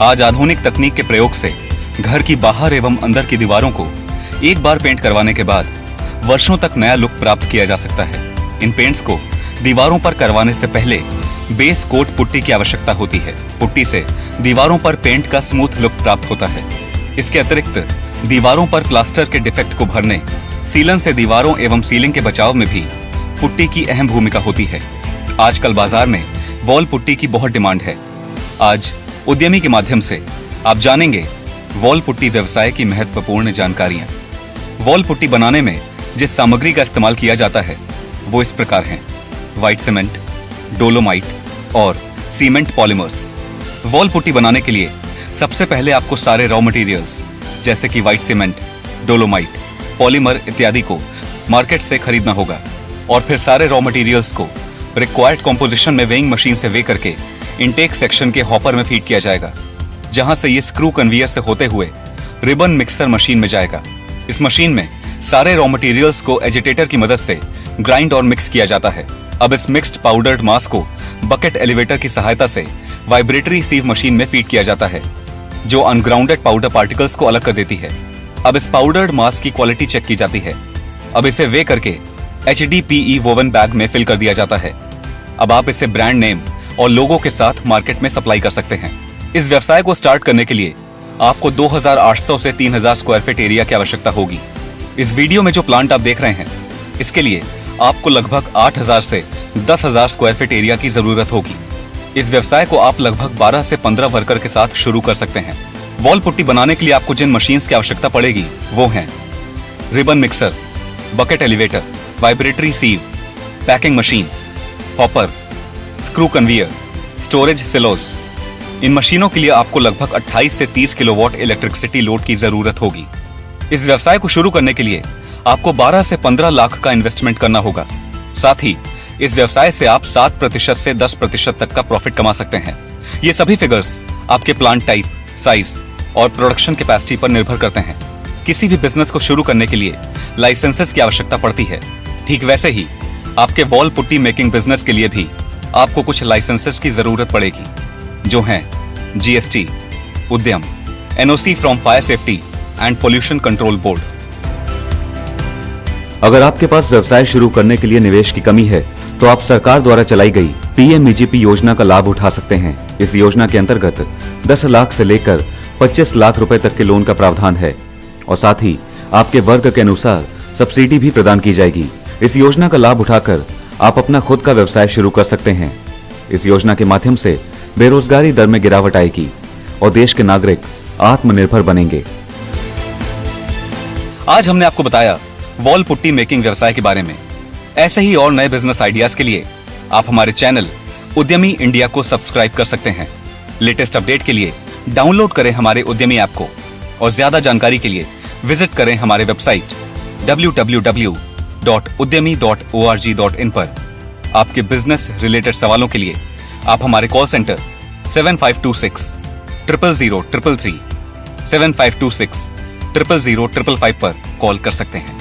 आज आधुनिक तकनीक के प्रयोग से घर की बाहर एवं अंदर की दीवारों को एक बार पेंट करवाने के बाद वर्षों तक नया लुक प्राप्त किया जा सकता है। इन पेंट्स को दीवारों पर करवाने से पहले बेस कोट पुट्टी की आवश्यकता होती है। पुट्टी से दीवारों पर पेंट का स्मूथ लुक प्राप्त होता है। इसके अतिरिक्त दीवारों पर प्लास्टर के डिफेक्ट को भरने, सीलन से दीवारों एवं सीलिंग के बचाव में भी पुट्टी की अहम भूमिका होती है। आजकल बाजार में वॉल पुट्टी की बहुत डिमांड है। आज उद्यमी के माध्यम से आप जानेंगे वॉल पुट्टी व्यवसाय की महत्वपूर्ण जानकारियां। वॉल पुट्टी बनाने में जिस सामग्री का इस्तेमाल किया जाता है वो इस प्रकार हैं: व्हाइट सीमेंट, डोलोमाइट और सीमेंट पॉलीमर्स। वॉल पुट्टी बनाने के लिए सबसे पहले आपको सारे रॉ मटेरियल्स जैसे कि व्हाइट सीमेंट, डोलोमाइट, पॉलीमर इत्यादि को मार्केट से खरीदना होगा और फिर सारे रॉ मटेरियल्स को रिक्वायर्ड कॉम्पोजिशन में वेइंग मशीन से वे करके इनटेक सेक्शन के हॉपर में फीड किया जाएगा, जहां से ये स्क्रू कन्वेयर से होते हुए रिबन मिक्सर मशीन में जाएगा। इस मशीन में सारे रॉ मटेरियल्स को एजिटेटर की मदद से ग्राइंड और मिक्स किया जाता है। अब इस मिक्स्ड पाउडर्ड मास को बकेट एलिवेटर की सहायता से वाइब्रेटरी सीव मशीन में फीड किया जाता है, जो अनग्राउंडेड पाउडर पार्टिकल्स को अलग कर देती है। अब इस पाउडर्ड मास की क्वालिटी चेक की जाती है। अब इसे वे करके HDPE वोवन बैग में फिल कर दिया जाता है। अब आप इसे ब्रांड नेम और लोगो के साथ मार्केट में सप्लाई कर सकते हैं। इस व्यवसाय को स्टार्ट करने के लिए आपको 2800 से 3000 स्क्वायर फीट एरिया की आवश्यकता होगी। इस वीडियो में जो प्लांट आप देख रहे हैं, इसके लिए आपको लगभग 8000 से 10000 स्क्वायर फीट एरिया की जरूरत होगी। इस व्यवसाय को आप लगभग 12 से 15 वर्कर के साथ शुरू कर सकते हैं। वॉल पुट्टी बनाने के लिए आपको जिन मशीन्स की आवश्यकता पड़ेगी वो हैं: ribbon mixer, bucket elevator, vibratory sieve, packing machine, hopper, screw conveyor, storage silos. इन मशीनों के लिए आपको लगभग 28 से 30 किलोवाट इलेक्ट्रिसिटी लोड की जरूरत होगी। इस व्यवसाय को शुरू करने के लिए आपको 12 से 15 लाख का इन्वेस्टमेंट करना होगा। साथ ही इस व्यवसाय से आप 7% से 10% तक का प्रॉफिट कमा सकते हैं। ये सभी फिगर्स आपके प्लांट टाइप, साइज और प्रोडक्शन कैपेसिटी पर निर्भर करते हैं। किसी भी बिजनेस को शुरू करने के लिए लाइसेंसेस की आवश्यकता पड़ती है। ठीक वैसे ही आपके वॉल पुट्टी मेकिंग बिजनेस के लिए भी आपको कुछ लाइसेंसेस की जरूरत पड़ेगी, जो हैं GST, उद्यम, NOC from fire safety and pollution control board. अगर आपके पास व्यवसाय शुरू करने के लिए निवेश की कमी है तो आप सरकार द्वारा चलाई गई PMEGP योजना का लाभ उठा सकते हैं। इस योजना के अंतर्गत 10 लाख से लेकर 25 लाख रुपए तक के लोन का प्रावधान है और साथ ही आपके वर्ग के अनुसार सब्सिडी भी प्रदान की जाएगी। इस योजना का लाभ उठाकर आप अपना खुद का व्यवसाय शुरू कर सकते हैं। इस योजना के माध्यम से बेरोजगारी दर में गिरावट आएगी और देश के नागरिक आत्मनिर्भर बनेंगे। आज हमने आपको बताया वॉल पुट्टी मेकिंग व्यवसाय के बारे में। ऐसे ही और नए बिजनेस आइडियाज के लिए आप हमारे चैनल उद्यमी इंडिया को सब्सक्राइब कर सकते हैं। लेटेस्ट अपडेट के लिए डाउनलोड करें हमारे उद्यमी ऐप को और ज्यादा जानकारी के लिए विजिट करें हमारे वेबसाइट www.udyami.org.in पर। आपके बिजनेस रिलेटेड सवालों के लिए आप हमारे कॉल सेंटर 7526 000 333 7526 000 555 पर कॉल कर सकते हैं।